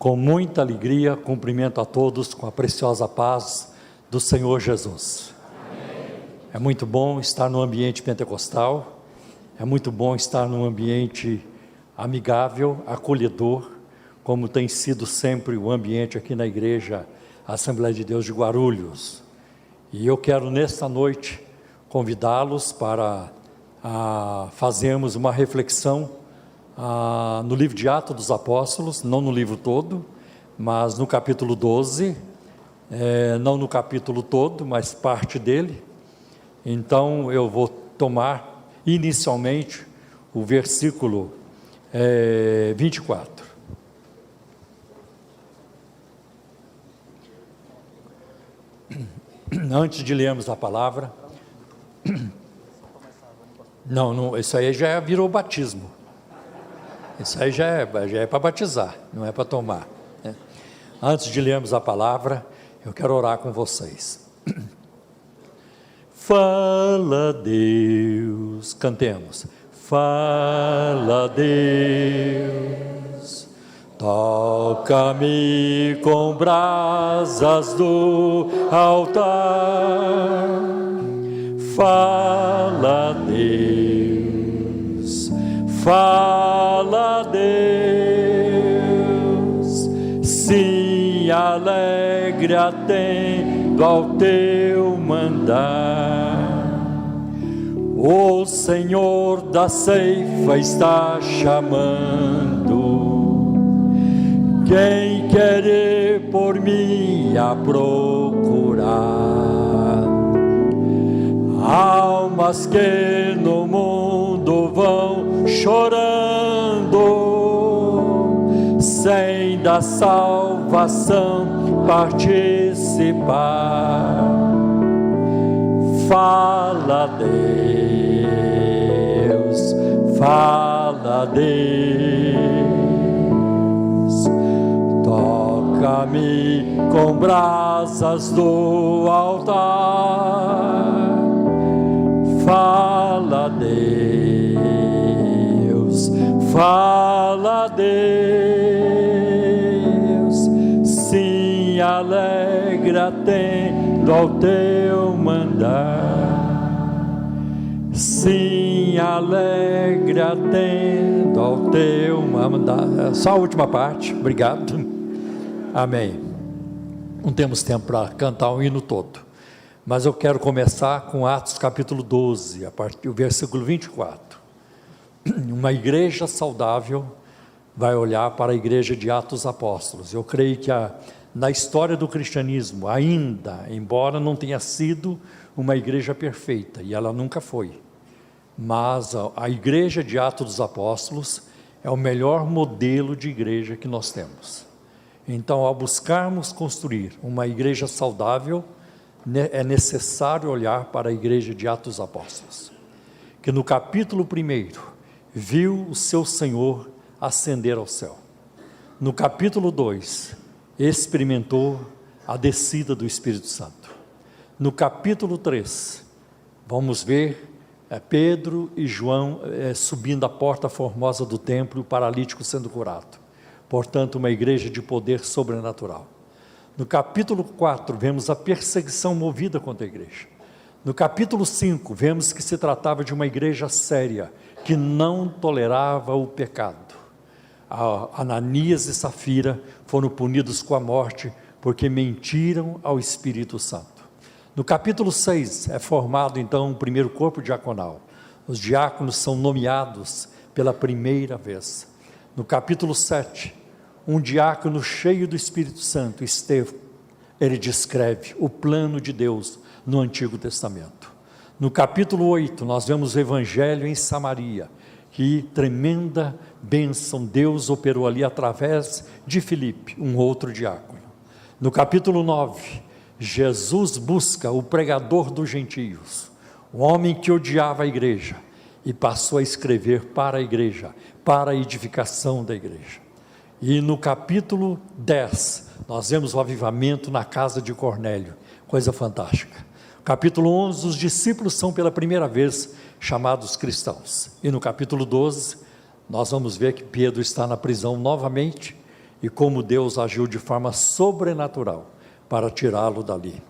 Com muita alegria, cumprimento a todos com a preciosa paz do Senhor Jesus. Amém. É muito bom estar no ambiente pentecostal, é muito bom estar num ambiente amigável, acolhedor, como tem sido sempre o ambiente aqui na Igreja Assembleia de Deus de Guarulhos. E eu quero nesta noite convidá-los para fazermos uma reflexão no livro de Atos dos Apóstolos, não no livro todo, mas no capítulo 12, não no capítulo todo, mas parte dele. Então eu vou tomar inicialmente o versículo 24. Antes de lermos a palavra, não, isso aí já virou batismo. Isso aí já é para batizar, não é para tomar, né? Antes de lermos a palavra, eu quero orar com vocês. Fala, Deus, cantemos. Fala, Deus, toca-me com brasas do altar. Fala, Deus, fala, Deus, sim, alegre atendo ao teu mandar. O Senhor da ceifa está chamando quem quer ir por mim a procurar. Almas que no mundo vão chorando, sem da salvação participar. Fala, Deus, fala, Deus, toca-me com brasas do altar. Fala, Deus, fala, Deus, sim, alegre atendo ao teu mandar. Sim, alegre atendo ao teu mandar. Só a última parte, obrigado. Amém. Não temos tempo para cantar o hino todo, mas eu quero começar com Atos capítulo 12, a partir do versículo 24. Uma igreja saudável vai olhar para a igreja de Atos dos Apóstolos. Eu creio que na história do cristianismo, ainda, embora não tenha sido uma igreja perfeita, e ela nunca foi, mas a igreja de Atos dos Apóstolos é o melhor modelo de igreja que nós temos. Então, ao buscarmos construir uma igreja saudável, é necessário olhar para a igreja de Atos dos Apóstolos, que no capítulo 1, viu o seu Senhor ascender ao céu. No capítulo 2, experimentou a descida do Espírito Santo. No capítulo 3, vamos ver Pedro e João subindo a porta formosa do templo e o paralítico sendo curado. Portanto, uma igreja de poder sobrenatural. No capítulo 4, vemos a perseguição movida contra a igreja. No capítulo 5, vemos que se tratava de uma igreja séria, que não tolerava o pecado. Ananias e Safira foram punidos com a morte, porque mentiram ao Espírito Santo. No capítulo 6, é formado então o primeiro corpo diaconal. Os diáconos são nomeados pela primeira vez. No capítulo 7, um diácono cheio do Espírito Santo, Estevão, ele descreve o plano de Deus no Antigo Testamento. No capítulo 8, nós vemos o evangelho em Samaria, que tremenda bênção Deus operou ali através de Filipe, um outro diácono. No capítulo 9, Jesus busca o pregador dos gentios, um homem que odiava a igreja, e passou a escrever para a igreja, para a edificação da igreja. E no capítulo 10, nós vemos o avivamento na casa de Cornélio, coisa fantástica. Capítulo 11, os discípulos são pela primeira vez chamados cristãos. E no capítulo 12, nós vamos ver que Pedro está na prisão novamente, e como Deus agiu de forma sobrenatural para tirá-lo dali.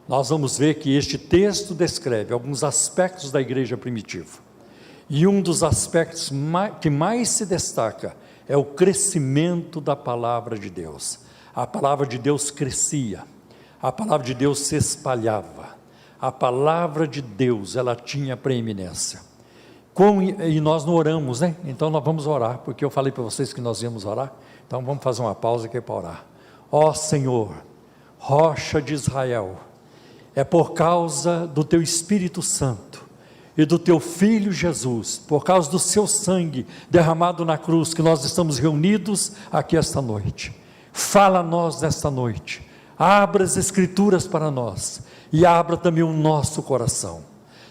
Nós vamos ver que este texto descreve alguns aspectos da igreja primitiva, e um dos aspectos que mais se destaca é o crescimento da palavra de Deus. A palavra de Deus crescia, a palavra de Deus se espalhava, a palavra de Deus, ela tinha preeminência. E nós não oramos, né? Então nós vamos orar, porque eu falei para vocês que nós íamos orar, então vamos fazer uma pausa aqui para orar. Ó Senhor, rocha de Israel, é por causa do teu Espírito Santo e do teu Filho Jesus, por causa do seu sangue derramado na cruz, que nós estamos reunidos aqui esta noite. Fala a nós nesta noite, abra as Escrituras para nós, e abra também o nosso coração.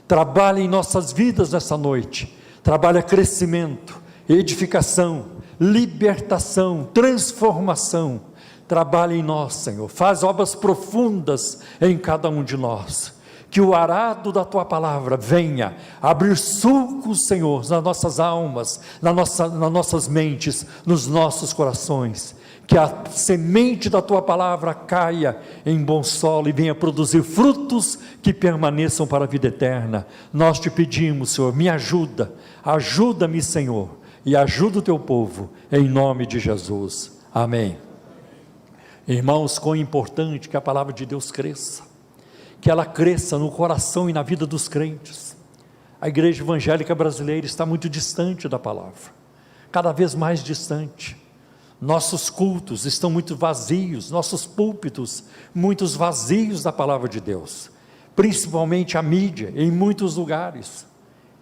Trabalhe em nossas vidas nesta noite, trabalha crescimento, edificação, libertação, transformação. Trabalhe em nós, Senhor, faz obras profundas em cada um de nós, que o arado da Tua palavra venha abrir sulcos, Senhor, nas nossas almas, nas nossas mentes, nos nossos corações, que a semente da Tua palavra caia em bom solo e venha produzir frutos que permaneçam para a vida eterna. Nós te pedimos, Senhor, me ajuda, ajuda-me, Senhor, e ajuda o Teu povo, em nome de Jesus, amém. Irmãos, quão importante que a palavra de Deus cresça, que ela cresça no coração e na vida dos crentes. A igreja evangélica brasileira está muito distante da palavra, cada vez mais distante. Nossos cultos estão muito vazios, nossos púlpitos muitos vazios da palavra de Deus, principalmente a mídia, em muitos lugares,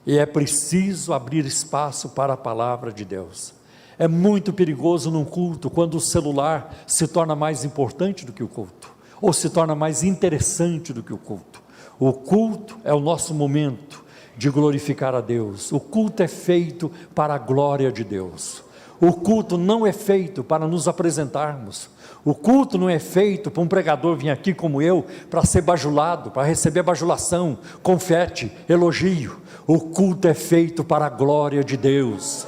e é preciso abrir espaço para a palavra de Deus. É muito perigoso num culto, quando o celular se torna mais importante do que o culto, ou se torna mais interessante do que o culto. O culto é o nosso momento de glorificar a Deus, o culto é feito para a glória de Deus. O culto não é feito para nos apresentarmos, o culto não é feito para um pregador vir aqui como eu, para ser bajulado, para receber bajulação, confete, elogio. O culto é feito para a glória de Deus.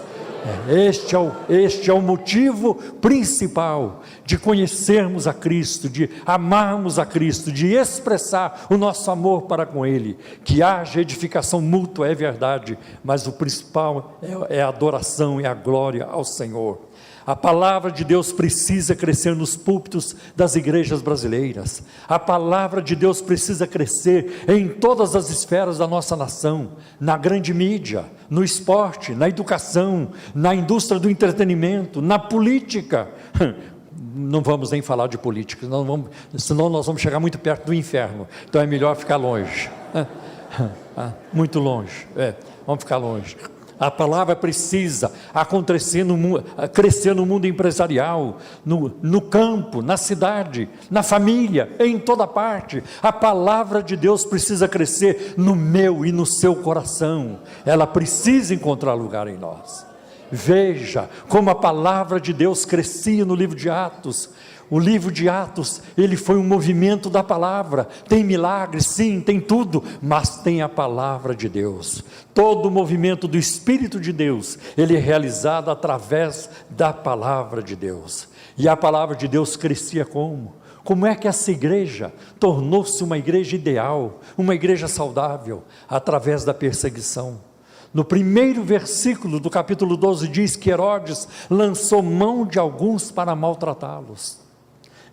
Este é o motivo principal de conhecermos a Cristo, de amarmos a Cristo, de expressar o nosso amor para com Ele, que haja edificação mútua, é verdade, mas o principal é a adoração e a glória ao Senhor. A palavra de Deus precisa crescer nos púlpitos das igrejas brasileiras, a palavra de Deus precisa crescer em todas as esferas da nossa nação, na grande mídia, no esporte, na educação, na indústria do entretenimento, na política. Não vamos nem falar de política, senão nós vamos chegar muito perto do inferno, então é melhor ficar longe, muito longe, vamos ficar longe. A palavra precisa crescer no mundo empresarial, no campo, na cidade, na família, em toda parte. A palavra de Deus precisa crescer no meu e no seu coração, ela precisa encontrar lugar em nós. Veja como a palavra de Deus crescia no livro de Atos. O livro de Atos, ele foi um movimento da palavra. Tem milagres, sim, tem tudo, mas tem a palavra de Deus. Todo o movimento do Espírito de Deus, ele é realizado através da palavra de Deus. E a palavra de Deus crescia como? Como é que essa igreja tornou-se uma igreja ideal, uma igreja saudável? Através da perseguição. No primeiro versículo do capítulo 12 diz que Herodes lançou mão de alguns para maltratá-los.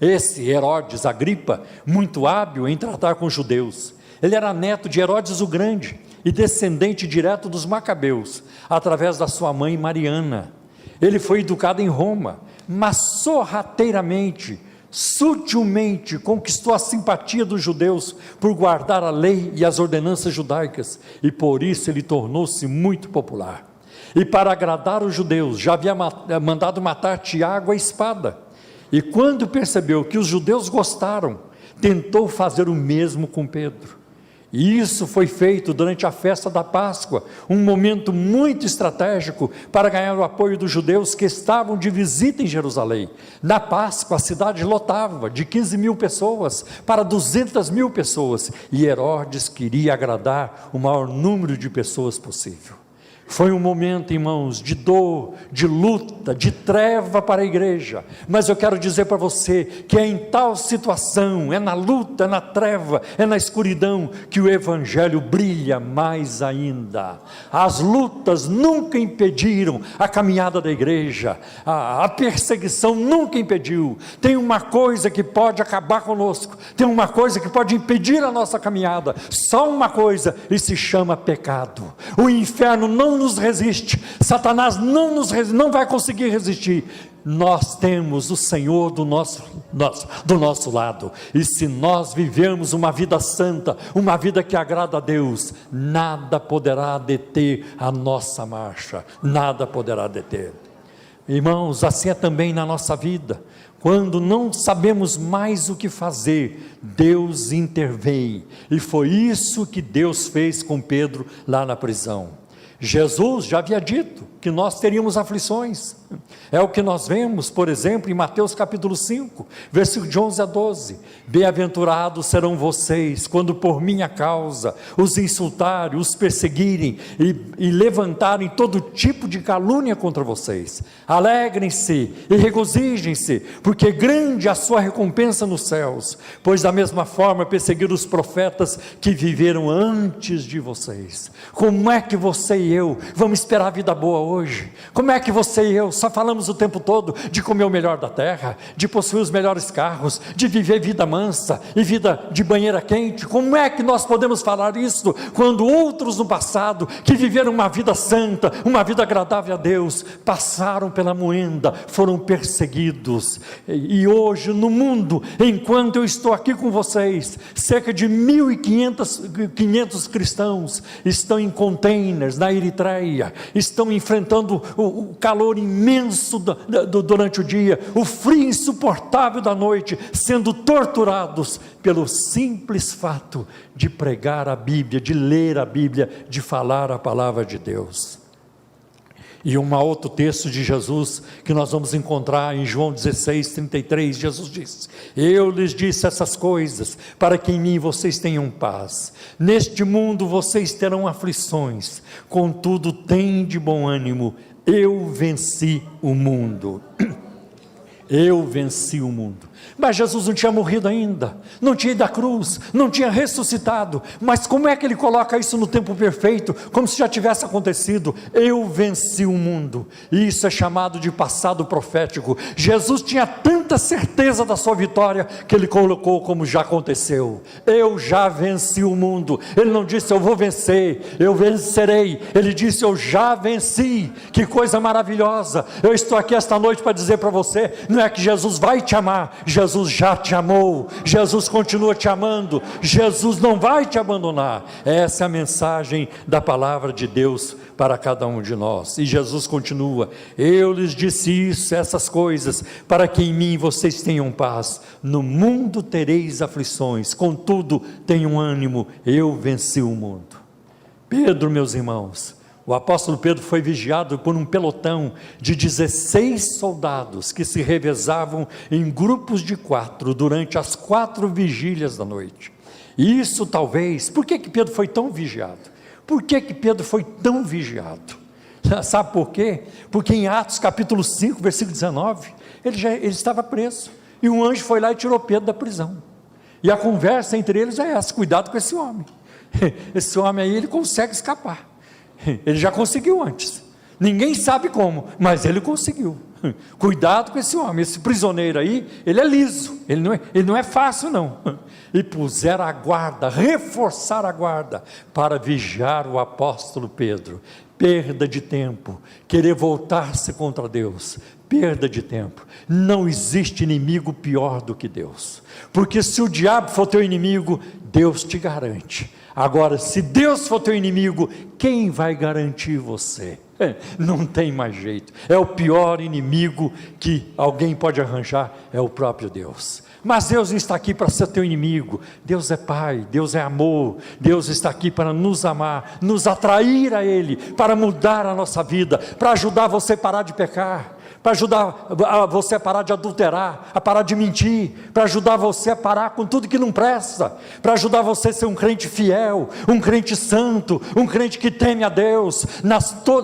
Esse Herodes Agripa, muito hábil em tratar com os judeus, ele era neto de Herodes o Grande e descendente direto dos Macabeus, através da sua mãe Mariana. Ele foi educado em Roma, mas sorrateiramente, sutilmente conquistou a simpatia dos judeus por guardar a lei e as ordenanças judaicas, e por isso ele tornou-se muito popular. E para agradar os judeus, já havia mandado matar Tiago à espada. E quando percebeu que os judeus gostaram, tentou fazer o mesmo com Pedro. E isso foi feito durante a festa da Páscoa, um momento muito estratégico para ganhar o apoio dos judeus que estavam de visita em Jerusalém. Na Páscoa a cidade lotava de 15 mil pessoas para 200 mil pessoas, e Herodes queria agradar o maior número de pessoas possível. Foi um momento, irmãos, de dor, de luta, de treva para a igreja. Mas eu quero dizer para você que é em tal situação, é na luta, é na treva, é na escuridão, que o evangelho brilha mais ainda. As lutas nunca impediram a caminhada da igreja, a perseguição nunca impediu. Tem uma coisa que pode acabar conosco, tem uma coisa que pode impedir a nossa caminhada, só uma coisa, e se chama pecado. O inferno não nos resiste, Satanás não vai conseguir resistir. Nós temos o Senhor do nosso lado, e se nós vivermos uma vida santa, uma vida que agrada a Deus, nada poderá deter a nossa marcha, nada poderá deter. Irmãos, assim é também na nossa vida. Quando não sabemos mais o que fazer, Deus intervém, e foi isso que Deus fez com Pedro lá na prisão. Jesus já havia dito que nós teríamos aflições, é o que nós vemos, por exemplo, em Mateus capítulo 5, versículo de 11 a 12, bem-aventurados serão vocês, quando por minha causa os insultarem, os perseguirem, e levantarem todo tipo de calúnia contra vocês, alegrem-se e regozijem-se, porque grande é a sua recompensa nos céus, pois da mesma forma perseguiram os profetas que viveram antes de vocês. Como é que você e eu vamos esperar a vida boa hoje? Como é que você e eu só falamos o tempo todo de comer o melhor da terra, de possuir os melhores carros, de viver vida mansa e vida de banheira quente? Como é que nós podemos falar isso quando outros no passado, que viveram uma vida santa, uma vida agradável a Deus, passaram pela moenda, foram perseguidos? E hoje no mundo, enquanto eu estou aqui com vocês, cerca de 1.500 cristãos estão em containers na Eritreia, estão enfrentando o calor imenso durante o dia, o frio insuportável da noite, sendo torturados pelo simples fato de pregar a Bíblia, de ler a Bíblia, de falar a palavra de Deus. E um outro texto de Jesus, que nós vamos encontrar em João 16, 33, Jesus diz: eu lhes disse essas coisas, para que em mim vocês tenham paz. Neste mundo vocês terão aflições, contudo tende bom ânimo, eu venci o mundo. Eu venci o mundo. Mas Jesus não tinha morrido ainda, não tinha ido à cruz, não tinha ressuscitado. Mas como é que ele coloca isso no tempo perfeito, como se já tivesse acontecido? Eu venci o mundo. Isso é chamado de passado profético. Jesus tinha tanta certeza da sua vitória, que ele colocou como já aconteceu. Eu já venci o mundo. Ele não disse eu vou vencer, eu vencerei. Ele disse eu já venci. Que coisa maravilhosa. Eu estou aqui esta noite para dizer para você, não é que Jesus vai te amar, Jesus já te amou, Jesus continua te amando, Jesus não vai te abandonar. Essa é a mensagem da palavra de Deus para cada um de nós. E Jesus continua: eu lhes disse isso, essas coisas, para que em mim vocês tenham paz. No mundo tereis aflições, contudo tenham ânimo, eu venci o mundo. Pedro, meus irmãos, o apóstolo Pedro foi vigiado por um pelotão de 16 soldados que se revezavam em grupos de 4 durante as 4 vigílias da noite. E isso talvez, por que Pedro foi tão vigiado? Por que Pedro foi tão vigiado? Sabe por quê? Porque em Atos capítulo 5, versículo 19, ele estava preso, e um anjo foi lá e tirou Pedro da prisão. E a conversa entre eles é essa: cuidado com esse homem. Esse homem aí, ele consegue escapar. Ele já conseguiu antes, ninguém sabe como, mas ele conseguiu. Cuidado com esse homem, esse prisioneiro aí, ele é liso, ele não é fácil não. E puseram a guarda, reforçaram a guarda, para vigiar o apóstolo Pedro. Perda de tempo, querer voltar-se contra Deus, perda de tempo. Não existe inimigo pior do que Deus, porque se o diabo for teu inimigo, Deus te garante. Agora, se Deus for teu inimigo, quem vai garantir você? Não tem mais jeito. É o pior inimigo que alguém pode arranjar, é o próprio Deus. Mas Deus não está aqui para ser teu inimigo. Deus é Pai, Deus é amor. Deus está aqui para nos amar, nos atrair a Ele, para mudar a nossa vida, para ajudar você a parar de pecar, para ajudar você a parar de adulterar, a parar de mentir, para ajudar você a parar com tudo que não presta, para ajudar você a ser um crente fiel, um crente santo, um crente que teme a Deus,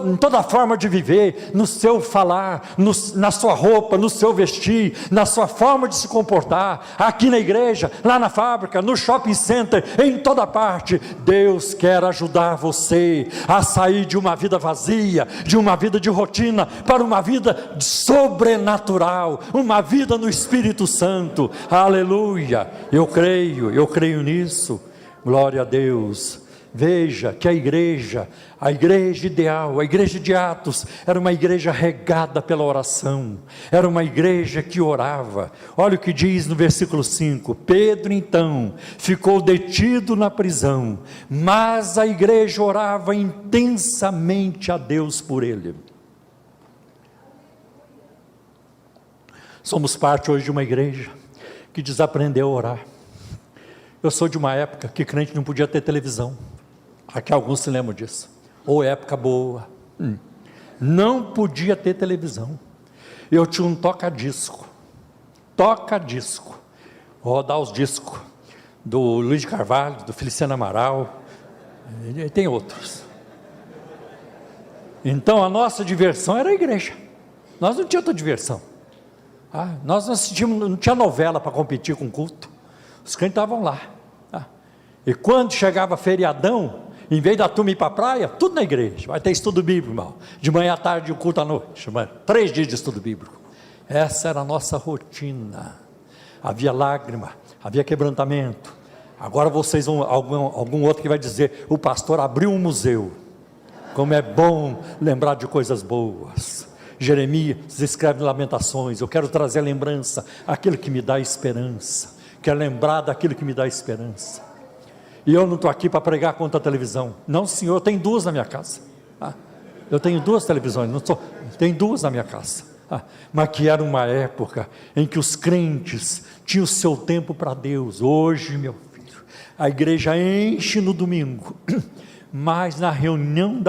em toda forma de viver, no seu falar, na sua roupa, no seu vestir, na sua forma de se comportar, aqui na igreja, lá na fábrica, no shopping center, em toda parte. Deus quer ajudar você a sair de uma vida vazia, de uma vida de rotina, para uma vida sobrenatural, uma vida no Espírito Santo. Aleluia, eu creio nisso, glória a Deus. Veja que a igreja ideal, a igreja de Atos, era uma igreja regada pela oração, era uma igreja que orava. Olha o que diz no versículo 5, Pedro então ficou detido na prisão, mas a igreja orava intensamente a Deus por ele. Somos parte hoje de uma igreja que desaprendeu a orar. Eu sou de uma época que crente não podia ter televisão. Aqui alguns se lembram disso. Ou época boa. Não podia ter televisão. Eu tinha um toca-disco. Vou rodar os discos do Luiz de Carvalho, do Feliciano Amaral, e tem outros. Então a nossa diversão era a igreja. Nós não tínhamos outra diversão. Nós não assistimos, não tinha novela para competir com o culto. Os crentes estavam lá. E quando chegava feriadão, em vez da turma ir para a praia, tudo na igreja. Vai ter estudo bíblico, irmão. De manhã à tarde e o culto à noite. 3 dias de estudo bíblico. Essa era a nossa rotina. Havia lágrima, havia quebrantamento. Agora vocês vão, algum outro que vai dizer, o pastor abriu um museu. Como é bom lembrar de coisas boas. Jeremias escreve Lamentações, eu quero trazer a lembrança, aquilo que me dá esperança, quero lembrar daquilo que me dá esperança. E eu não estou aqui para pregar contra a televisão, não senhor, eu tenho 2 na minha casa, eu tenho 2 televisões, tenho 2 na minha casa, mas que era uma época em que os crentes tinham o seu tempo para Deus. Hoje, meu filho, a igreja enche no domingo, mas na reunião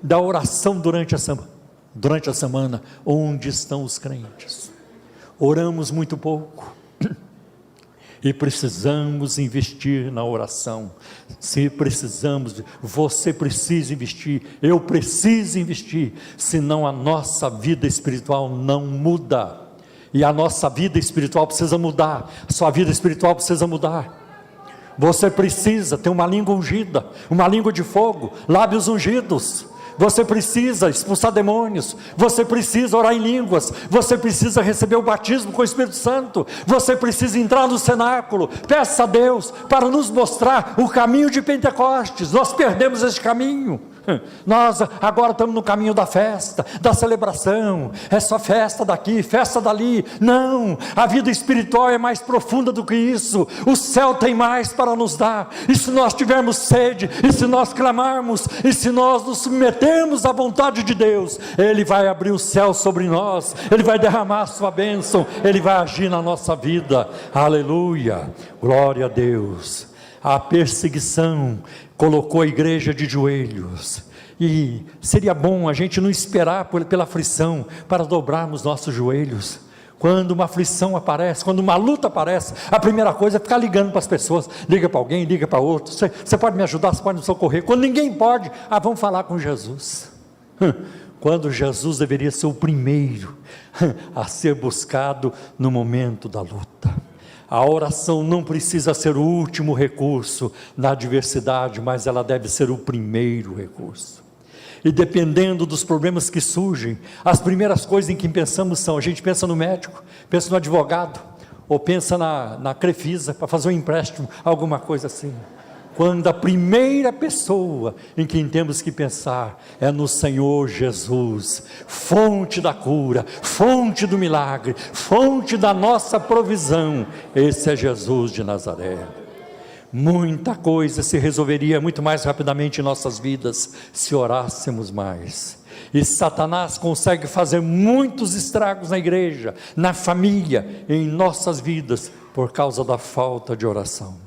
da oração durante a semana, onde estão os crentes? Oramos muito pouco, e precisamos investir na oração. Se precisamos, você precisa investir, eu preciso investir, senão a nossa vida espiritual não muda, e a nossa vida espiritual precisa mudar, a sua vida espiritual precisa mudar. Você precisa ter uma língua ungida, uma língua de fogo, lábios ungidos. Você precisa expulsar demônios, você precisa orar em línguas, você precisa receber o batismo com o Espírito Santo, você precisa entrar no cenáculo. Peça a Deus para nos mostrar o caminho de Pentecostes. Nós perdemos esse caminho. Nós agora estamos no caminho da festa, da celebração, é só festa daqui, festa dali. Não, a vida espiritual é mais profunda do que isso. O céu tem mais para nos dar, e se nós tivermos sede, e se nós clamarmos, e se nós nos submetermos à vontade de Deus, Ele vai abrir o céu sobre nós, Ele vai derramar a sua bênção, Ele vai agir na nossa vida. Aleluia, glória a Deus. A perseguição colocou a igreja de joelhos, e seria bom a gente não esperar pela aflição para dobrarmos nossos joelhos. Quando uma aflição aparece, quando uma luta aparece, a primeira coisa é ficar ligando para as pessoas. Liga para alguém, liga para outro, você pode me ajudar, você pode me socorrer. Quando ninguém pode, vamos falar com Jesus. Quando Jesus deveria ser o primeiro a ser buscado no momento da luta. A oração não precisa ser o último recurso na adversidade, mas ela deve ser o primeiro recurso. E dependendo dos problemas que surgem, as primeiras coisas em que pensamos são, a gente pensa no médico, pensa no advogado, ou pensa na Crefisa, para fazer um empréstimo, alguma coisa assim. Quando a primeira pessoa em quem temos que pensar é no Senhor Jesus, fonte da cura, fonte do milagre, fonte da nossa provisão. Esse é Jesus de Nazaré. Muita coisa se resolveria muito mais rapidamente em nossas vidas se orássemos mais. E Satanás consegue fazer muitos estragos na igreja, na família, em nossas vidas, por causa da falta de oração.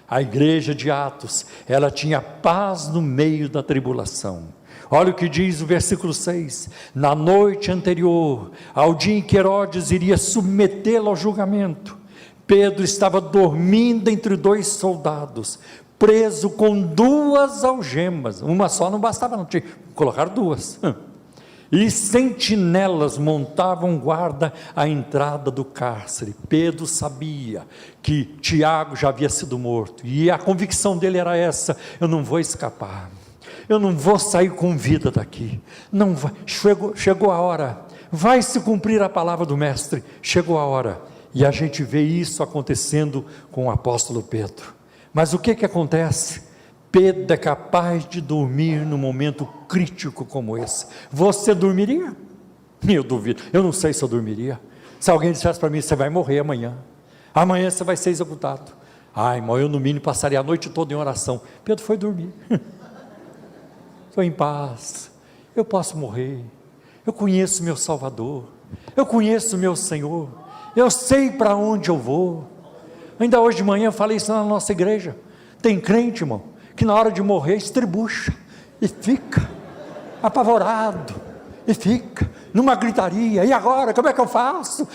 A igreja de Atos, ela tinha paz no meio da tribulação. Olha o que diz o versículo 6: na noite anterior ao dia em que Herodes iria submetê-lo ao julgamento, Pedro estava dormindo entre dois soldados, preso com duas algemas. Uma só não bastava, não tinha que colocar duas. E sentinelas montavam guarda à entrada do cárcere. Pedro sabia que Tiago já havia sido morto, e a convicção dele era essa: eu não vou escapar, eu não vou sair com vida daqui, não vai. Chegou a hora, vai se cumprir a palavra do mestre, chegou a hora. E a gente vê isso acontecendo com o apóstolo Pedro. Mas o que acontece? Pedro é capaz de dormir num momento crítico como esse. Você dormiria? Eu duvido, eu não sei se eu dormiria. Se alguém dissesse para mim: você vai morrer amanhã, amanhã você vai ser executado. Ai, irmão, eu no mínimo passaria a noite toda em oração. Pedro foi dormir. Estou em paz, eu posso morrer, eu conheço meu Salvador, eu conheço meu Senhor, eu sei para onde eu vou. Ainda hoje de manhã eu falei isso na nossa igreja. Tem crente, irmão, que na hora de morrer estrebucha e fica apavorado, e fica numa gritaria: e agora, como é que eu faço?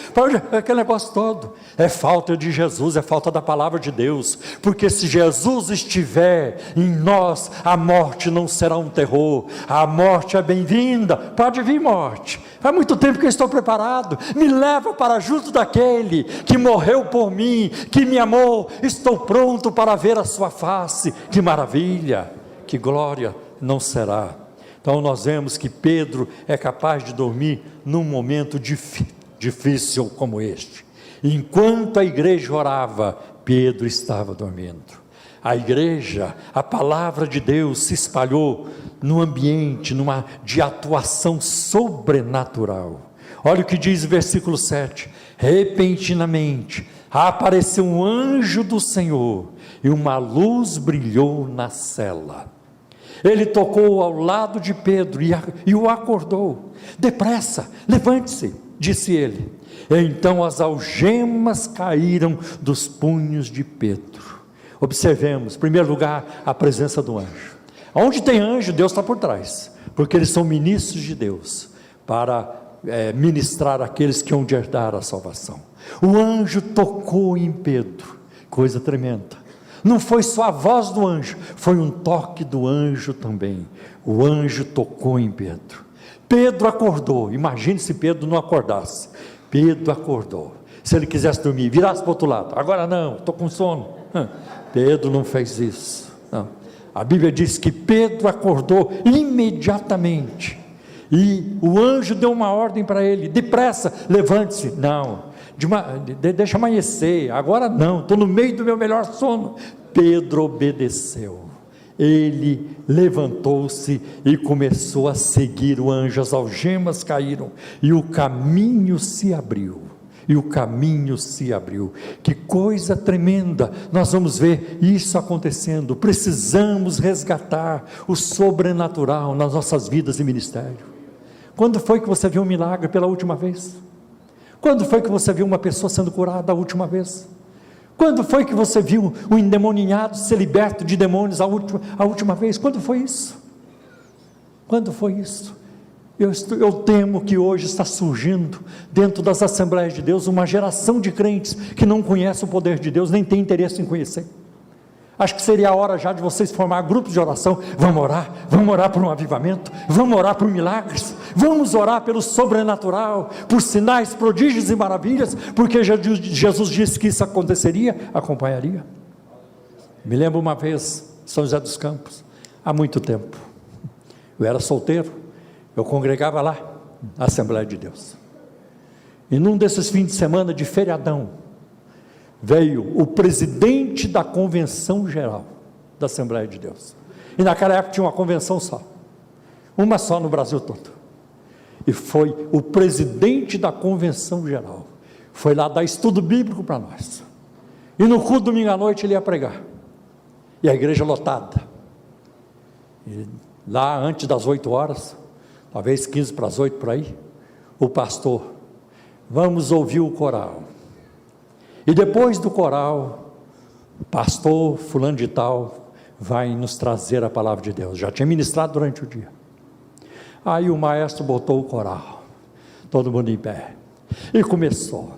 Aquele negócio todo, é falta de Jesus, é falta da palavra de Deus, porque se Jesus estiver em nós, a morte não será um terror, a morte é bem-vinda. Pode vir, morte, há muito tempo que eu estou preparado, me leva para junto daquele que morreu por mim, que me amou, estou pronto para ver a sua face. Que maravilha, que glória não será. Então nós vemos que Pedro é capaz de dormir num momento difícil como este. Enquanto a igreja orava, Pedro estava dormindo. A igreja, a palavra de Deus se espalhou no ambiente, de atuação sobrenatural. Olha o que diz o versículo 7: repentinamente apareceu um anjo do Senhor, e uma luz brilhou na cela. Ele tocou ao lado de Pedro e o acordou. Depressa, levante-se, disse ele. Então as algemas caíram dos punhos de Pedro. Observemos, em primeiro lugar, a presença do anjo. Onde tem anjo, Deus está por trás, porque eles são ministros de Deus, para ministrar aqueles que hão de herdar a salvação. O anjo tocou em Pedro, coisa tremenda. Não foi só a voz do anjo, foi um toque do anjo também. O anjo tocou em Pedro. Pedro acordou. Imagine se Pedro não acordasse. Pedro acordou. Se ele quisesse dormir, virasse para o outro lado: agora não, estou com sono. Pedro não fez isso, não. A Bíblia diz que Pedro acordou imediatamente, e o anjo deu uma ordem para ele: depressa, levante-se. Não, deixa amanhecer, agora não, estou no meio do meu melhor sono. Pedro obedeceu. Ele levantou-se e começou a seguir o anjo. As algemas caíram e o caminho se abriu. Que coisa tremenda! Nós vamos ver isso acontecendo. Precisamos resgatar o sobrenatural nas nossas vidas e ministério. Quando foi que você viu um milagre pela última vez? Quando foi que você viu uma pessoa sendo curada a última vez? Quando foi que você viu um endemoniado ser liberto de demônios a última vez? Quando foi isso? Quando foi isso? Eu temo que hoje está surgindo dentro das Assembleias de Deus uma geração de crentes que não conhece o poder de Deus, nem tem interesse em conhecer. Acho que seria a hora já de vocês formar grupos de oração. Vamos orar por um avivamento, vamos orar por milagres, vamos orar pelo sobrenatural, por sinais, prodígios e maravilhas, porque Jesus disse que isso aconteceria, acompanharia. Me lembro uma vez, São José dos Campos, há muito tempo, eu era solteiro, eu congregava lá, na Assembleia de Deus, e num desses fins de semana de feriadão, veio o presidente da convenção geral da Assembleia de Deus, e naquela época tinha uma convenção só, uma só no Brasil todo, e foi o presidente da convenção geral, foi lá dar estudo bíblico para nós, e no culto domingo à noite ele ia pregar, e a igreja lotada, e lá antes das 8 horas, talvez 15 para as 8 por aí, o pastor: vamos ouvir o coral. E depois do coral, pastor fulano de tal vai nos trazer a palavra de Deus. Já tinha ministrado durante o dia. Aí o maestro botou o coral, todo mundo em pé, e começou.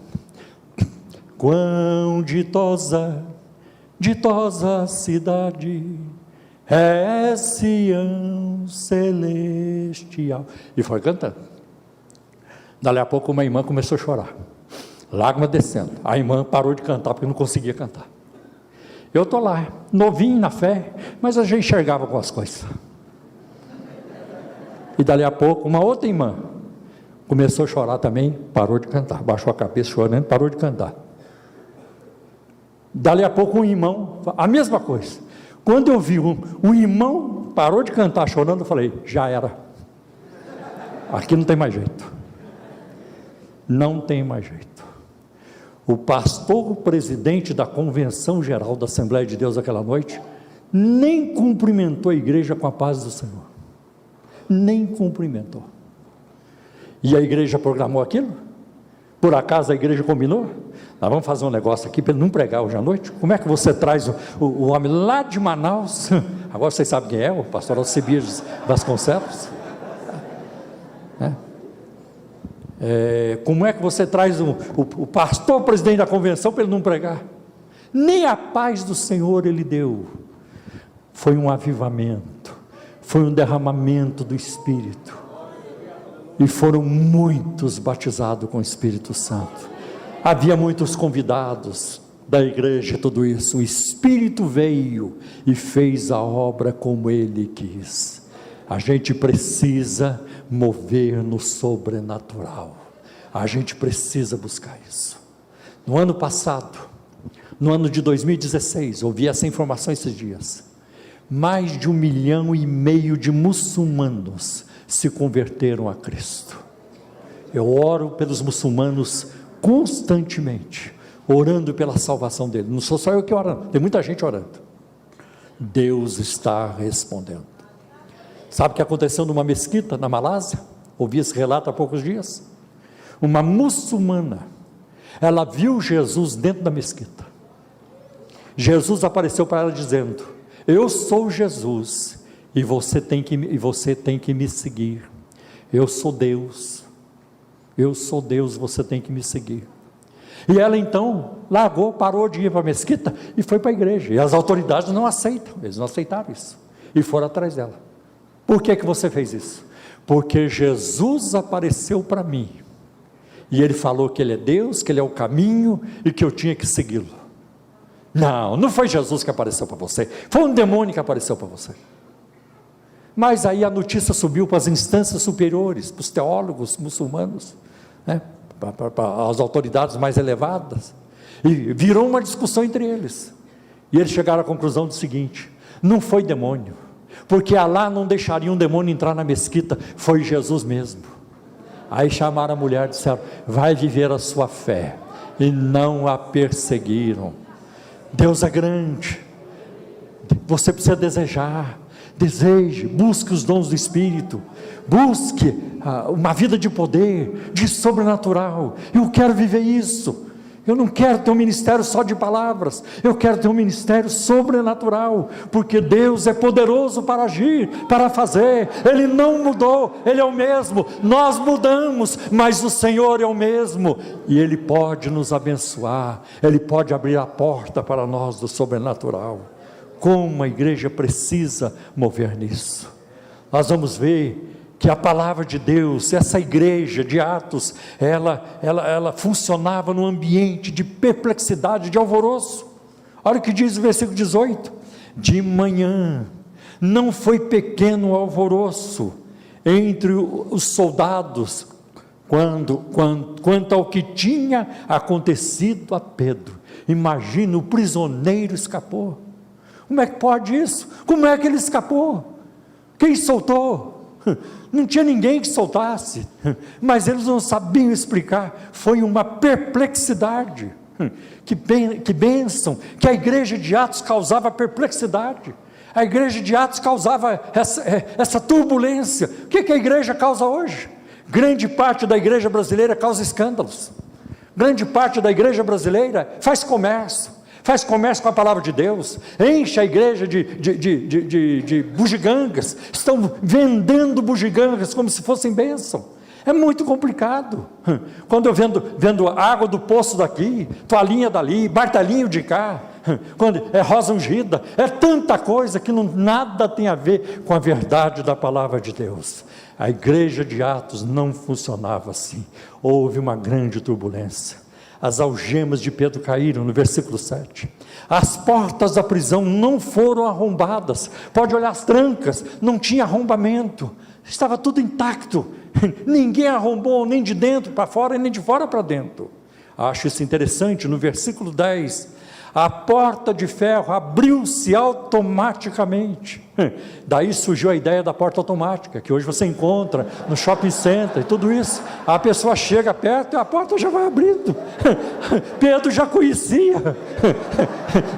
Quão ditosa, ditosa cidade, é Sião celestial. E foi cantando. Dali a pouco uma irmã começou a chorar, lágrima descendo. A irmã parou de cantar porque não conseguia cantar. Eu estou lá, novinho na fé, mas eu já enxergava com as coisas. E dali a pouco uma outra irmã começou a chorar também, parou de cantar, baixou a cabeça chorando, parou de cantar. Dali a pouco um irmão, a mesma coisa. Quando eu vi um irmão parou de cantar chorando, eu falei, já era. Aqui não tem mais jeito. Não tem mais jeito. O pastor, o presidente da Convenção Geral da Assembleia de Deus aquela noite, nem cumprimentou a igreja com a paz do Senhor. Nem cumprimentou. E a igreja programou aquilo? Por acaso a igreja combinou? Nós vamos fazer um negócio aqui para ele não pregar hoje à noite. Como é que você traz o homem lá de Manaus? Agora vocês sabem quem é, o pastor Alcebiades Vasconcelos. Como é que você traz o pastor presidente da convenção para ele não pregar? Nem a paz do Senhor ele deu. Foi um avivamento, foi um derramamento do Espírito, e foram muitos batizados com o Espírito Santo. Havia muitos convidados da igreja, tudo isso. O Espírito veio e fez a obra como Ele quis. A gente precisa mover no sobrenatural. A gente precisa buscar isso. No ano passado, no ano de 2016, ouvi essa informação esses dias. Mais de 1,5 milhão de muçulmanos se converteram a Cristo. Eu oro pelos muçulmanos constantemente, orando pela salvação deles. Não sou só eu que orando, tem muita gente orando. Deus está respondendo. Sabe o que aconteceu numa mesquita na Malásia? Ouvi esse relato há poucos dias. Uma muçulmana, ela viu Jesus dentro da mesquita. Jesus apareceu para ela dizendo: eu sou Jesus, e você tem que me seguir. Eu sou Deus, você tem que me seguir. E ela então largou, parou de ir para a mesquita e foi para a igreja. E as autoridades não aceitam, eles não aceitaram isso, e foram atrás dela. Por que você fez isso? Porque Jesus apareceu para mim, e Ele falou que Ele é Deus, que Ele é o caminho, e que eu tinha que segui-lo. Não foi Jesus que apareceu para você, foi um demônio que apareceu para você. Mas aí a notícia subiu para as instâncias superiores, para os teólogos muçulmanos, para as autoridades mais elevadas, e virou uma discussão entre eles, e eles chegaram à conclusão do seguinte: não foi demônio, porque Alá não deixaria um demônio entrar na mesquita, foi Jesus mesmo. Aí chamaram a mulher e disseram: vai viver a sua fé, e não a perseguiram. Deus é grande, você precisa desejar, deseje, busque os dons do Espírito, busque uma vida de poder, de sobrenatural. Eu quero viver isso. Eu não quero ter um ministério só de palavras, eu quero ter um ministério sobrenatural, porque Deus é poderoso para agir, para fazer. Ele não mudou, Ele é o mesmo. Nós mudamos, mas o Senhor é o mesmo, e Ele pode nos abençoar, Ele pode abrir a porta para nós do sobrenatural. Como a igreja precisa mover nisso. Nós vamos ver que a palavra de Deus, essa igreja de Atos, ela funcionava num ambiente de perplexidade, de alvoroço. Olha o que diz o versículo 18: de manhã não foi pequeno o alvoroço entre os soldados, quanto ao que tinha acontecido a Pedro. Imagina, o prisioneiro escapou. Como é que pode isso? Como é que ele escapou? Quem soltou? Não tinha ninguém que soltasse, mas eles não sabiam explicar. Foi uma perplexidade. Que bênção, que a igreja de Atos causava perplexidade. A igreja de Atos causava essa turbulência. O que a igreja causa hoje? Grande parte da igreja brasileira causa escândalos. Grande parte da igreja brasileira faz comércio, faz comércio com a palavra de Deus, enche a igreja de bugigangas, estão vendendo bugigangas como se fossem bênção. É muito complicado. Quando eu vendo água do poço daqui, toalhinha dali, bartalinho de cá, quando é rosa ungida, é tanta coisa que nada tem a ver com a verdade da palavra de Deus. A igreja de Atos não funcionava assim. Houve uma grande turbulência. As algemas de Pedro caíram, no versículo 7. As portas da prisão não foram arrombadas. Pode olhar as trancas, não tinha arrombamento, estava tudo intacto. Ninguém arrombou, nem de dentro para fora, nem de fora para dentro. Acho isso interessante, no versículo 10, a porta de ferro abriu-se automaticamente. Daí surgiu a ideia da porta automática, que hoje você encontra no shopping center e tudo isso. A pessoa chega perto e a porta já vai abrindo. Pedro já conhecia.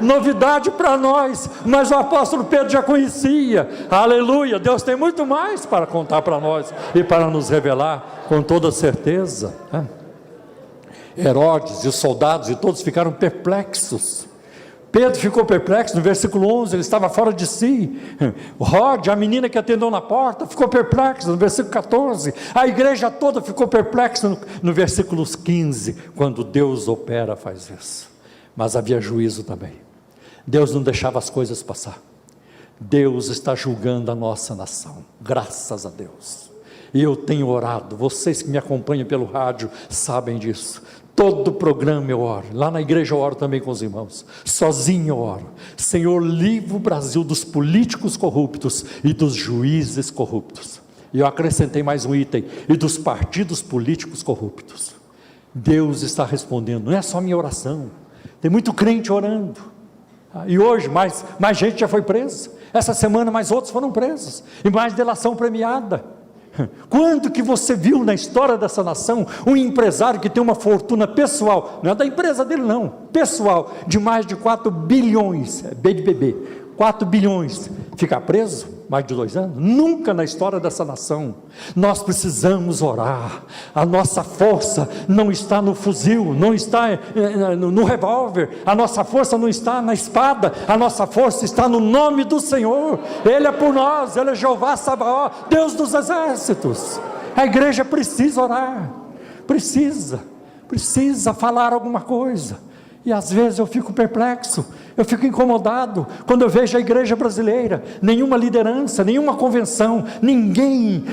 Novidade para nós, mas o apóstolo Pedro já conhecia. Aleluia, Deus tem muito mais para contar para nós e para nos revelar com toda certeza. Herodes e os soldados e todos ficaram perplexos. Pedro ficou perplexo, no versículo 11, ele estava fora de si. Rode, a menina que atendeu na porta, ficou perplexa, no versículo 14. A igreja toda ficou perplexa, no versículo 15. Quando Deus opera, faz isso. Mas havia juízo também. Deus não deixava as coisas passar. Deus está julgando a nossa nação, graças a Deus. E eu tenho orado, vocês que me acompanham pelo rádio sabem disso. Todo programa eu oro, lá na igreja eu oro também com os irmãos, sozinho eu oro. Senhor, livra o Brasil dos políticos corruptos e dos juízes corruptos. E eu acrescentei mais um item, e dos partidos políticos corruptos. Deus está respondendo, não é só minha oração, tem muito crente orando. E hoje mais gente já foi presa, essa semana mais outros foram presos, e mais delação premiada. Quando que você viu na história dessa nação um empresário que tem uma fortuna pessoal, não é da empresa dele não, pessoal, de mais de 4 bilhões, B de bebê, 4 bilhões, ficar preso mais de 2 anos? Nunca na história dessa nação. Nós precisamos orar. A nossa força não está no fuzil, não está no revólver, a nossa força não está na espada, a nossa força está no nome do Senhor. Ele é por nós, Ele é Jeová Sabaó, Deus dos exércitos. A igreja precisa orar, precisa falar alguma coisa. E às vezes eu fico perplexo, eu fico incomodado, quando eu vejo a igreja brasileira, nenhuma liderança, nenhuma convenção, ninguém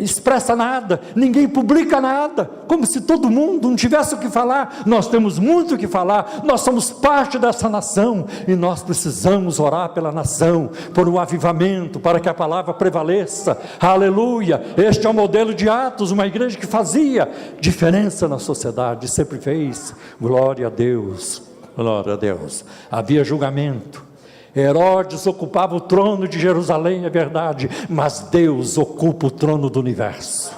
expressa nada, ninguém publica nada, como se todo mundo não tivesse o que falar. Nós temos muito o que falar, nós somos parte dessa nação, e nós precisamos orar pela nação, por um avivamento, para que a palavra prevaleça. Aleluia, este é o modelo de Atos, uma igreja que fazia diferença na sociedade, sempre fez. Glória a Deus, glória a Deus. Havia julgamento. Herodes ocupava o trono de Jerusalém, é verdade, mas Deus ocupa o trono do universo,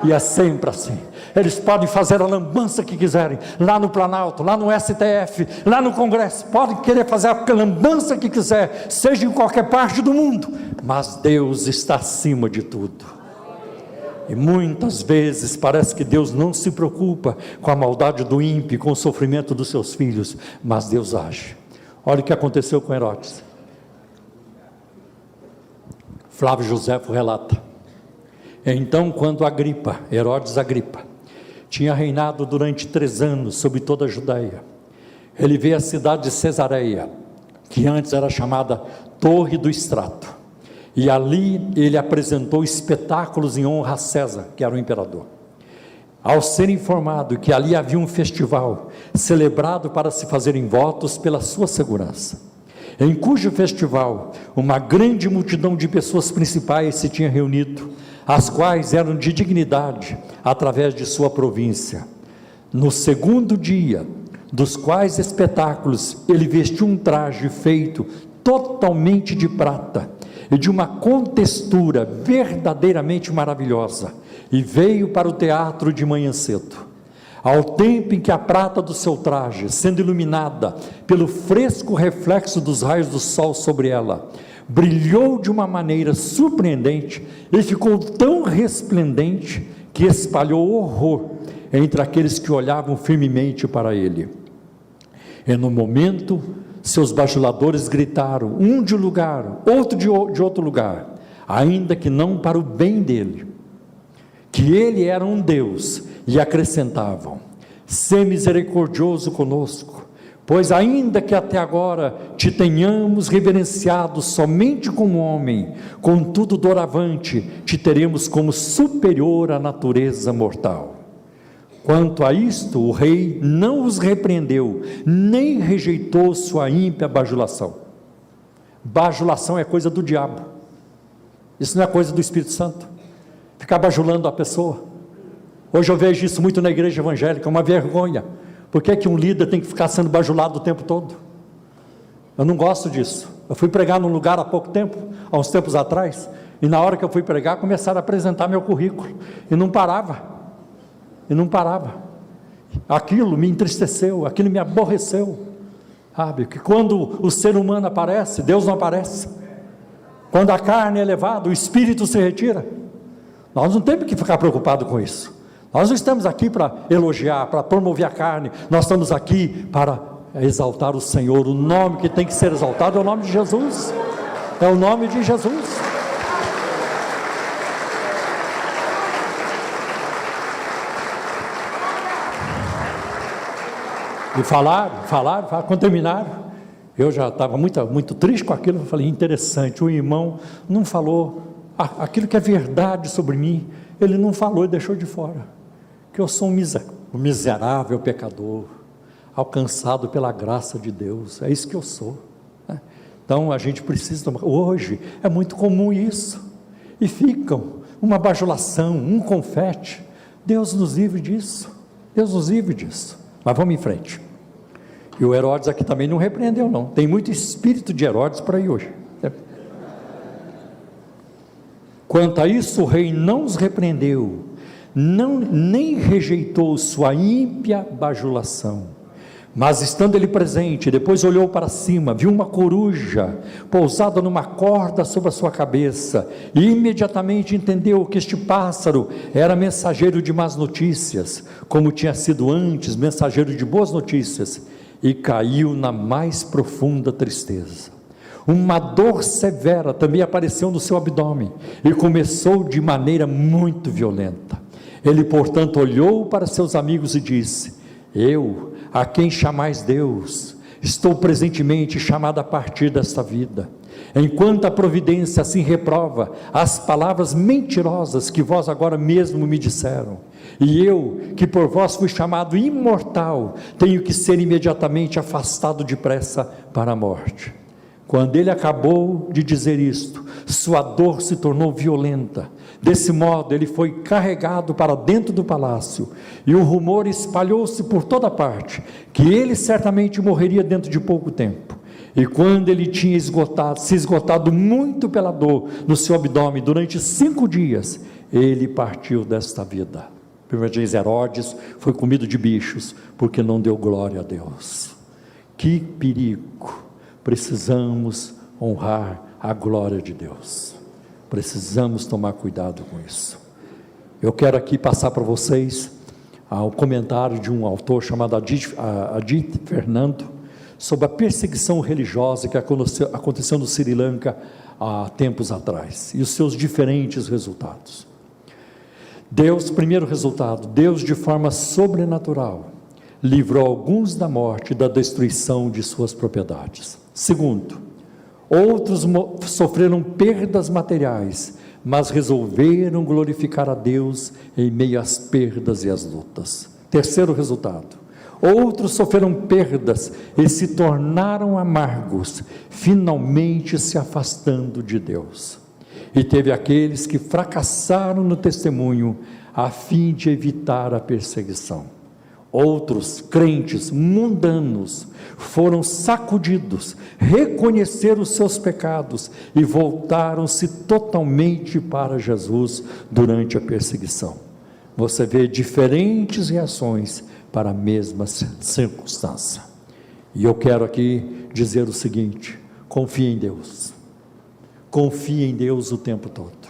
e é sempre assim. Eles podem fazer a lambança que quiserem, lá no Planalto, lá no STF, lá no Congresso, podem querer fazer a lambança que quiser, seja em qualquer parte do mundo, mas Deus está acima de tudo. E muitas vezes parece que Deus não se preocupa com a maldade do ímpio, com o sofrimento dos seus filhos, mas Deus age. Olha o que aconteceu com Herodes. Flávio Joséfo relata: então, quando Herodes Agripa, tinha reinado durante 3 anos sobre toda a Judeia, ele veio à cidade de Cesareia, que antes era chamada Torre do Estrato, e ali ele apresentou espetáculos em honra a César, que era o imperador. Ao ser informado que ali havia um festival celebrado para se fazerem votos pela sua segurança, em cujo festival uma grande multidão de pessoas principais se tinha reunido, as quais eram de dignidade através de sua província, no 2º dia dos quais espetáculos, ele vestiu um traje feito totalmente de prata e de uma contextura verdadeiramente maravilhosa, e veio para o teatro de manhã cedo. Ao tempo em que a prata do seu traje, sendo iluminada pelo fresco reflexo dos raios do sol sobre ela, brilhou de uma maneira surpreendente e ficou tão resplendente que espalhou horror entre aqueles que olhavam firmemente para ele. E no momento, seus bajuladores gritaram, um de um lugar, outro de outro lugar, ainda que não para o bem dele, que ele era um Deus, e acrescentavam: sê misericordioso conosco, pois ainda que até agora te tenhamos reverenciado somente como homem, contudo doravante te teremos como superior à natureza mortal. Quanto a isto, o rei não os repreendeu, nem rejeitou sua ímpia bajulação. Bajulação é coisa do diabo, isso não é coisa do Espírito Santo, ficar bajulando a pessoa. Hoje eu vejo isso muito na igreja evangélica, é uma vergonha. Por que um líder tem que ficar sendo bajulado o tempo todo? Eu não gosto disso. Eu fui pregar num lugar há pouco tempo, há uns tempos atrás, e na hora que eu fui pregar, começaram a apresentar meu currículo, e não parava, aquilo me entristeceu, aquilo me aborreceu, sabe, que quando o ser humano aparece, Deus não aparece, quando a carne é elevada, o espírito se retira. Nós não temos que ficar preocupados com isso. Nós não estamos aqui para elogiar, para promover a carne, nós estamos aqui para exaltar o Senhor. O nome que tem que ser exaltado é o nome de Jesus, é o nome de Jesus. E falaram, quando terminaram, eu já estava muito triste com aquilo. Eu falei, interessante, o irmão não falou aquilo que é verdade sobre mim, ele não falou e deixou de fora, que eu sou um miserável pecador, alcançado pela graça de Deus, é isso que eu sou, né? Então a gente precisa tomar, hoje é muito comum isso, e ficam uma bajulação, um confete. Deus nos livre disso, mas vamos em frente. E o Herodes aqui também não repreendeu não, tem muito espírito de Herodes por aí hoje. Quanto a isso, o rei não os repreendeu, nem rejeitou sua ímpia bajulação, mas estando ele presente, depois olhou para cima, viu uma coruja pousada numa corda sobre a sua cabeça, e imediatamente entendeu que este pássaro era mensageiro de más notícias, como tinha sido antes mensageiro de boas notícias, e caiu na mais profunda tristeza. Uma dor severa também apareceu no seu abdômen, e começou de maneira muito violenta. Ele, portanto, olhou para seus amigos e disse: eu, a quem chamais Deus, estou presentemente chamado a partir desta vida, enquanto a providência assim reprova as palavras mentirosas que vós agora mesmo me disseram, e eu, que por vós fui chamado imortal, tenho que ser imediatamente afastado depressa para a morte. Quando ele acabou de dizer isto, sua dor se tornou violenta. Desse modo ele foi carregado para dentro do palácio, e o rumor espalhou-se por toda parte, que ele certamente morreria dentro de pouco tempo. E quando ele tinha se esgotado muito pela dor no seu abdômen durante 5 dias, ele partiu desta vida. Primeiro diz, Herodes foi comido de bichos, porque não deu glória a Deus. Que perigo! Precisamos honrar a glória de Deus, precisamos tomar cuidado com isso. Eu quero aqui passar para vocês o comentário de um autor chamado Adit Fernando, sobre a perseguição religiosa que aconteceu no Sri Lanka há tempos atrás, e os seus diferentes resultados. Primeiro resultado, Deus de forma sobrenatural livrou alguns da morte e da destruição de suas propriedades. Segundo, outros sofreram perdas materiais, mas resolveram glorificar a Deus em meio às perdas e às lutas. Terceiro resultado, outros sofreram perdas e se tornaram amargos, finalmente se afastando de Deus. E teve aqueles que fracassaram no testemunho, a fim de evitar a perseguição. Outros crentes mundanos foram sacudidos, reconheceram os seus pecados e voltaram-se totalmente para Jesus durante a perseguição. Você vê diferentes reações para a mesma circunstância. E eu quero aqui dizer o seguinte: confie em Deus. Confie em Deus o tempo todo.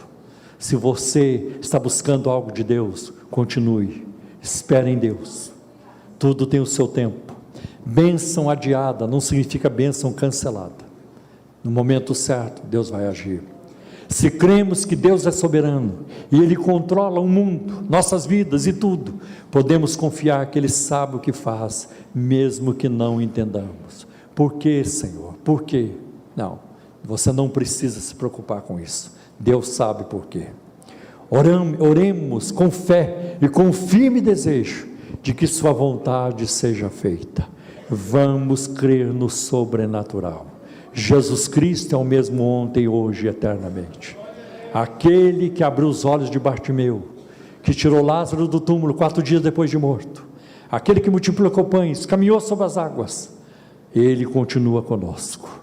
Se você está buscando algo de Deus, continue, espere em Deus. Tudo tem o seu tempo. Bênção adiada não significa bênção cancelada. No momento certo, Deus vai agir. Se cremos que Deus é soberano e Ele controla o mundo, nossas vidas e tudo, podemos confiar que Ele sabe o que faz, mesmo que não entendamos. Por quê, Senhor? Por quê? Não, você não precisa se preocupar com isso. Deus sabe por quê. Oremos com fé e com firme desejo de que sua vontade seja feita. Vamos crer no sobrenatural. Jesus Cristo é o mesmo ontem, hoje e eternamente. Aquele que abriu os olhos de Bartimeu, que tirou Lázaro do túmulo 4 dias depois de morto, aquele que multiplicou pães, caminhou sobre as águas, Ele continua conosco.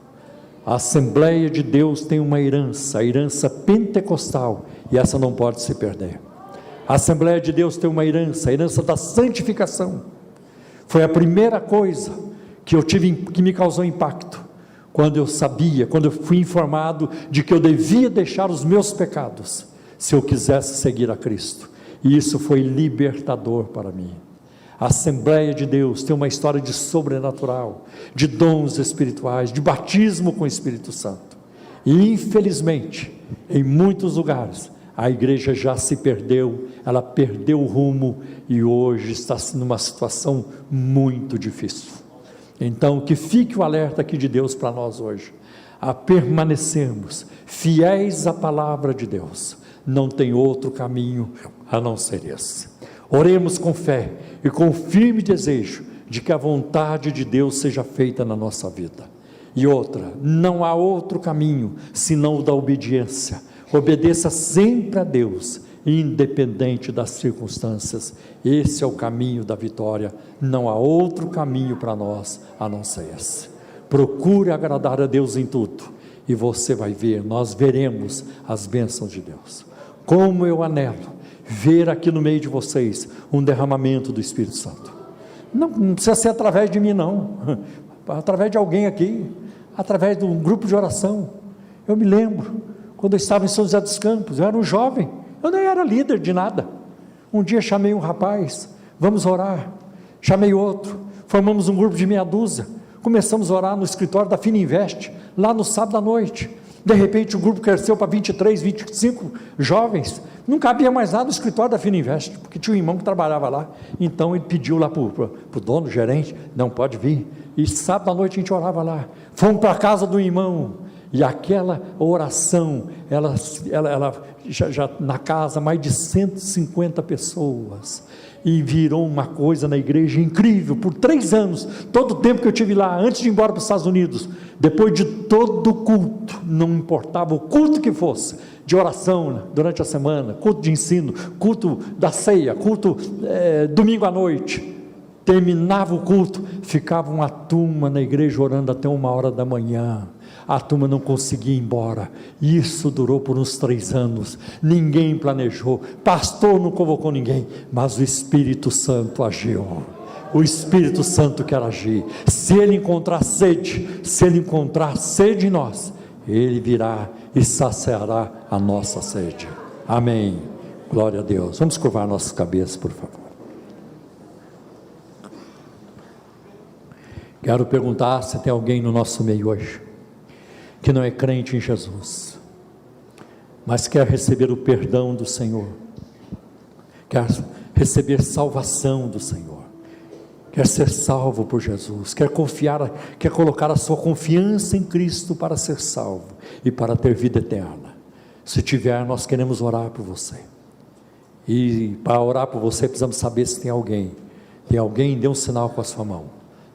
A Assembleia de Deus tem uma herança, a herança pentecostal, e essa não pode se perder. A Assembleia de Deus tem uma herança, a herança da santificação. Foi a primeira coisa que me causou impacto, quando eu fui informado de que eu devia deixar os meus pecados, se eu quisesse seguir a Cristo, e isso foi libertador para mim. A Assembleia de Deus tem uma história de sobrenatural, de dons espirituais, de batismo com o Espírito Santo, e infelizmente, em muitos lugares, a igreja já se perdeu, ela perdeu o rumo, e hoje está numa situação muito difícil. Então, que fique o alerta aqui de Deus para nós hoje, a permanecermos fiéis à palavra de Deus. Não tem outro caminho a não ser esse. Oremos com fé e com firme desejo de que a vontade de Deus seja feita na nossa vida. E outra, não há outro caminho senão o da obediência. Obedeça sempre a Deus, independente das circunstâncias. Esse é o caminho da vitória. Não há outro caminho para nós a não ser esse. Procure agradar a Deus em tudo, e você vai ver, nós veremos as bênçãos de Deus. Como eu anelo ver aqui no meio de vocês um derramamento do Espírito Santo. Não precisa ser através de mim, não, através de alguém aqui, através de um grupo de oração. Eu me lembro quando eu estava em São José dos Campos, eu era um jovem, eu nem era líder de nada. Um dia chamei um rapaz, vamos orar. Chamei outro, formamos um grupo de meia dúzia, começamos a orar no escritório da Fininvest, lá no sábado à noite. De repente o grupo cresceu para 23, 25 jovens, não cabia mais nada no escritório da Fininvest, porque tinha um irmão que trabalhava lá. Então ele pediu lá para o dono, gerente, não pode vir, e sábado à noite a gente orava lá. Fomos para a casa do irmão, e aquela oração, ela já na casa, mais de 150 pessoas, e virou uma coisa na igreja incrível. Por 3 anos, todo o tempo que eu estive lá, antes de ir embora para os Estados Unidos, depois de todo o culto, não importava o culto que fosse, de oração durante a semana, culto de ensino, culto da ceia, culto domingo à noite, terminava o culto, ficava uma turma na igreja orando até 1h da manhã, a turma não conseguia ir embora. Isso durou por uns 3 anos, ninguém planejou, pastor não convocou ninguém, mas o Espírito Santo agiu. O Espírito Santo quer agir. Se Ele encontrar sede em nós, Ele virá e saciará a nossa sede. Amém, glória a Deus. Vamos curvar nossas cabeças, por favor. Quero perguntar se tem alguém no nosso meio hoje que não é crente em Jesus, mas quer receber o perdão do Senhor, quer receber salvação do Senhor, quer ser salvo por Jesus, quer colocar a sua confiança em Cristo para ser salvo e para ter vida eterna. Se tiver, nós queremos orar por você, e para orar por você precisamos saber se tem alguém. Dê um sinal com a sua mão,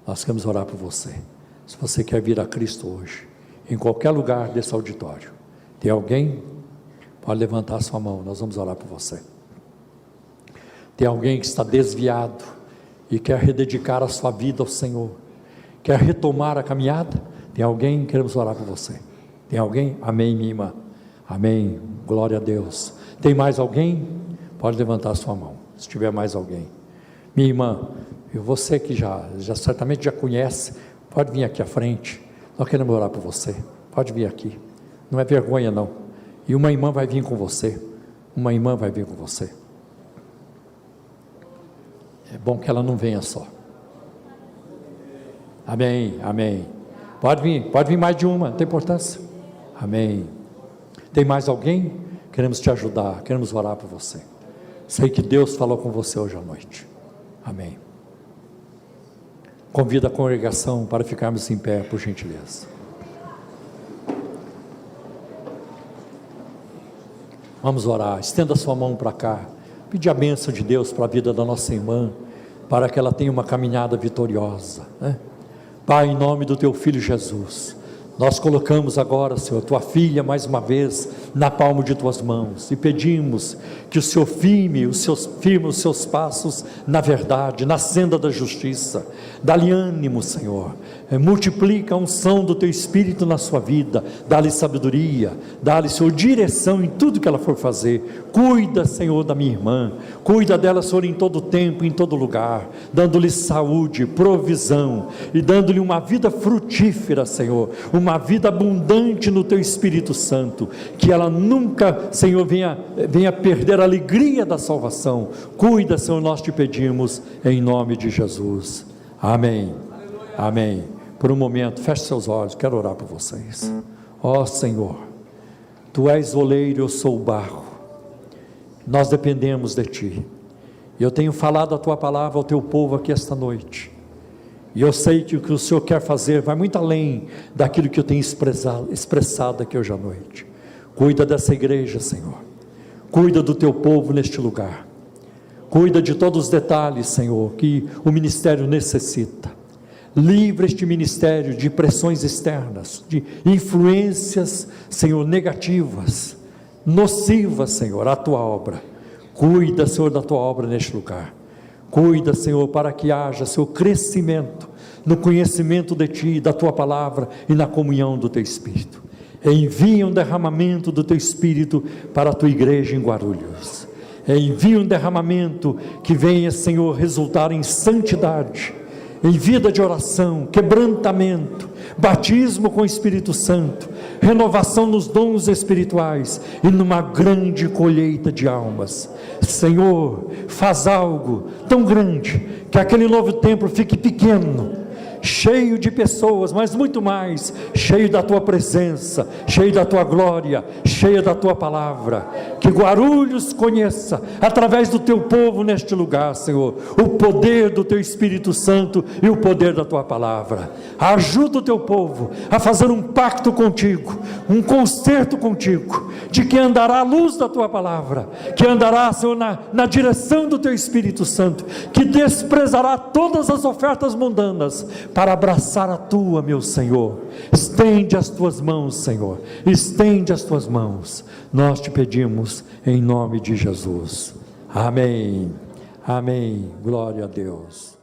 nós queremos orar por você. Se você quer vir a Cristo hoje, em qualquer lugar desse auditório, tem alguém? Pode levantar a sua mão, nós vamos orar por você. Tem alguém que está desviado e quer rededicar a sua vida ao Senhor, quer retomar a caminhada? Tem alguém? Queremos orar por você. Tem alguém? Amém, minha irmã. Amém, glória a Deus. Tem mais alguém? Pode levantar a sua mão, se tiver mais alguém. Minha irmã, você que já certamente já conhece, pode vir aqui à frente. Nós queremos orar por você, pode vir aqui, não é vergonha não, e uma irmã vai vir com você, é bom que ela não venha só, Amém, amém. Pode vir mais de uma, não tem importância. Amém. Tem mais alguém? Queremos te ajudar, queremos orar por você. Sei que Deus falou com você hoje à noite. Amém. Convido a congregação para ficarmos em pé, por gentileza. Vamos orar. Estenda sua mão para cá. Pedir a bênção de Deus para a vida da nossa irmã, para que ela tenha uma caminhada vitoriosa, né? Pai, em nome do teu Filho Jesus, nós colocamos agora, Senhor, tua filha mais uma vez na palma de tuas mãos e pedimos que o Senhor firme os seus passos na verdade, na senda da justiça. Dá-lhe ânimo, Senhor, multiplica a unção do teu Espírito na sua vida, dá-lhe sabedoria, dá-lhe, Senhor, direção em tudo que ela for fazer. Cuida, Senhor, da minha irmã, cuida dela, Senhor, em todo tempo, em todo lugar, dando-lhe saúde, provisão e dando-lhe uma vida frutífera, Senhor, uma vida abundante no teu Espírito Santo, que ela nunca, Senhor, venha perder a alegria da salvação. Cuida, Senhor, nós te pedimos em nome de Jesus. Amém. Amém. Por um momento, feche seus olhos, quero orar por vocês. Ó Senhor, tu és o oleiro, eu sou o barro, nós dependemos de ti. Eu tenho falado a tua palavra ao teu povo aqui esta noite, e eu sei que o que o Senhor quer fazer vai muito além daquilo que eu tenho expressado aqui hoje à noite. Cuida dessa igreja, Senhor, cuida do teu povo neste lugar, cuida de todos os detalhes, Senhor, que o ministério necessita. Livra este ministério de pressões externas, de influências, Senhor, negativas, nocivas, Senhor, à tua obra. Cuida, Senhor, da tua obra neste lugar. Cuida, Senhor, para que haja, Senhor, crescimento no conhecimento de ti, da tua palavra e na comunhão do teu Espírito. Envia um derramamento do teu Espírito para a tua igreja em Guarulhos. Envia um derramamento que venha, Senhor, resultar em santidade, em vida de oração, quebrantamento, batismo com o Espírito Santo, renovação nos dons espirituais e numa grande colheita de almas. Senhor, faz algo tão grande que aquele novo templo fique pequeno, cheio de pessoas, mas muito mais, cheio da tua presença, cheio da tua glória, cheio da tua palavra. Que Guarulhos conheça, através do teu povo neste lugar, Senhor, o poder do teu Espírito Santo e o poder da tua palavra. Ajuda o teu povo a fazer um pacto contigo, um concerto contigo, de que andará à luz da tua palavra, que andará, Senhor, na direção do teu Espírito Santo, que desprezará todas as ofertas mundanas para abraçar a tua, meu Senhor. Estende as tuas mãos, Senhor, estende as tuas mãos, nós te pedimos em nome de Jesus. Amém, amém, glória a Deus.